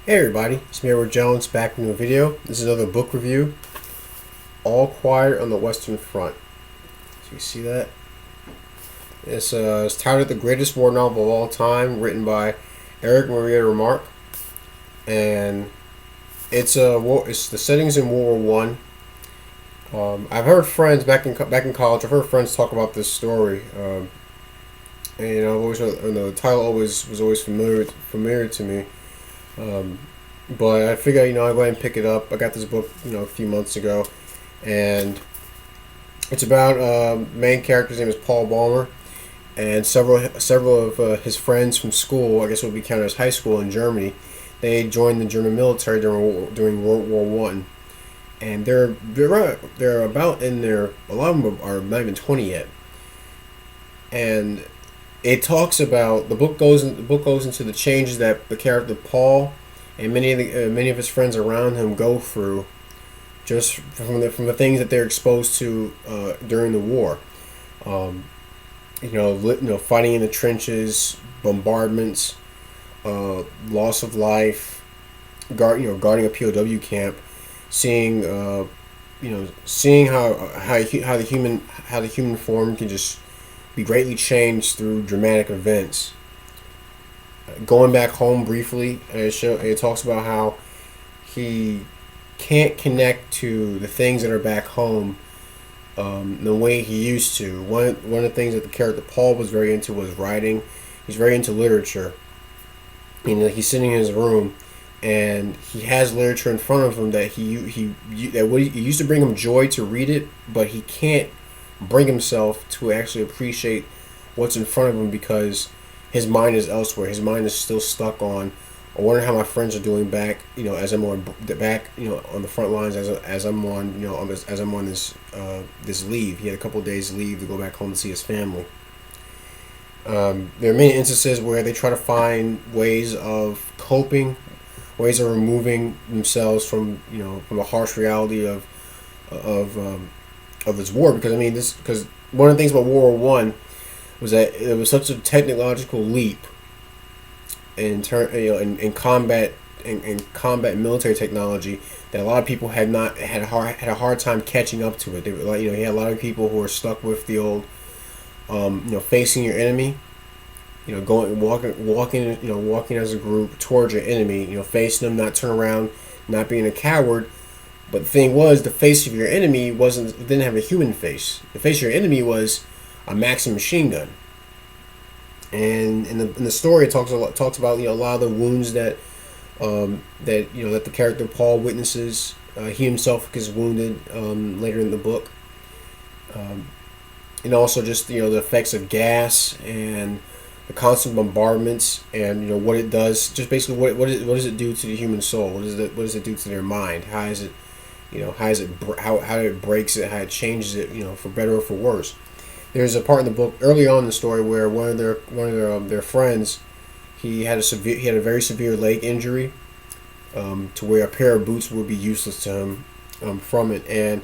Hey everybody, it's me Edward Jones back with a new video. This is another book review. All Quiet on the Western Front. So you see that? It's titled The Greatest War Novel of All Time, written by Eric Maria Remarque. And it's the settings in World War One. I've heard friends back in college. I've heard friends talk about this story, and the title was always familiar to me. But I figured, I'd go ahead and pick it up. I got this book, a few months ago, and it's about main character's name is Paul Balmer, and several of his friends from school, I guess it would be counted as high school in Germany. They joined the German military during World War One, and they're about in their, a lot of them are not even 20 yet, and it talks about the book goes into the changes that the character Paul and many of his friends around him go through, just from the things that they're exposed to during the war. Fighting in the trenches, bombardments, loss of life, guarding a POW camp, seeing how the human form can just be greatly changed through dramatic events. Going back home briefly, it talks about how he can't connect to the things that are back home the way he used to. One of the things that the character Paul was very into was writing. He's very into literature. He's sitting in his room, and he has literature in front of him that it used to bring him joy to read it, but he can't bring himself to actually appreciate what's in front of him because his mind is elsewhere. His mind is still stuck on, I wonder how my friends are doing back, as I'm on on the front lines, as I'm on, as I'm on this leave. He had a couple of days leave to go back home to see his family. There are many instances where they try to find ways of coping, ways of removing themselves from the harsh reality of this war, because one of the things about World War One was that it was such a technological leap in combat military technology that a lot of people had a hard time catching up to it. They were he had a lot of people who were stuck with the old facing your enemy, walking as a group towards your enemy, facing them, not turn around, not being a coward. But the thing was, the face of your enemy didn't have a human face. The face of your enemy was a Maxim machine gun. And in the story, it talks about a lot of the wounds that the character Paul witnesses. He himself gets wounded later in the book, and also just the effects of gas and the constant bombardments, and what it does. Just basically, what does it do to the human soul? What does it do to their mind? How it breaks it, how it changes it, for better or for worse. There's a part in the book early on in the story where one of their friends, he had a very severe leg injury, to where a pair of boots would be useless to him from it, and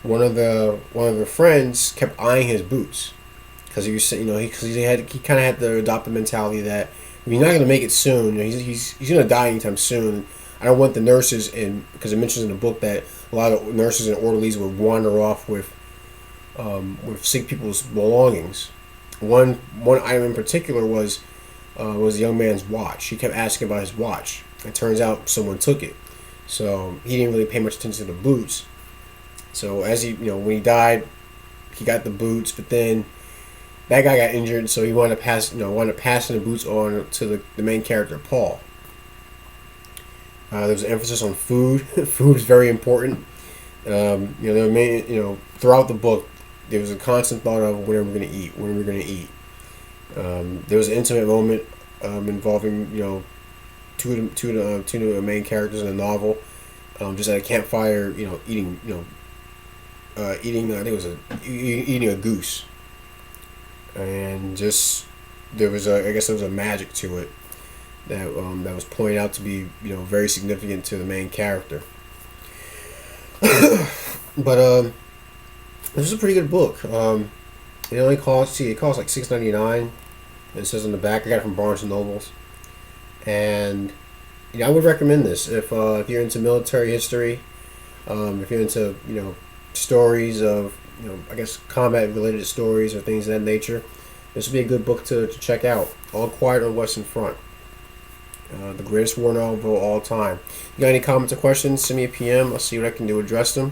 one of the friends kept eyeing his boots because he kind of had to adopt the mentality that if he's not going to make it soon, he's going to die anytime soon. I don't want the nurses because it mentions in the book that a lot of nurses and orderlies would wander off with sick people's belongings. One item in particular was the young man's watch. He kept asking about his watch. It turns out someone took it, so he didn't really pay much attention to the boots. So as when he died, he got the boots, but then that guy got injured, so he wanted to passing the boots on to the main character Paul. There was an emphasis on food. Food is very important. Throughout the book, there was a constant thought of when are we going to eat? When are we going to eat? There was an intimate moment involving two of the main characters in the novel, just at a campfire, eating I think it was eating a goose, and just there was a magic to it that was pointed out to be very significant to the main character. But this is a pretty good book. It costs like $6.99. It says on the back, I got it from Barnes and Nobles, and I would recommend this if you're into military history, if you're into stories of I guess combat related stories or things of that nature. This would be a good book to check out. All Quiet on the Western Front, the greatest war novel of all time. You got any comments or questions? Send me a PM. I'll see what I can do to address them.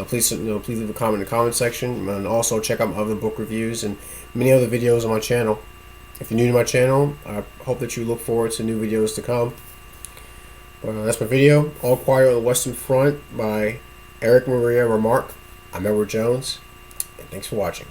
Please leave a comment in the comment section, and also check out my other book reviews and many other videos on my channel. If you're new to my channel, I hope that you look forward to new videos to come. That's my video, All Quiet on the Western Front by Eric Maria Remarque. I'm Edward Jones, and thanks for watching.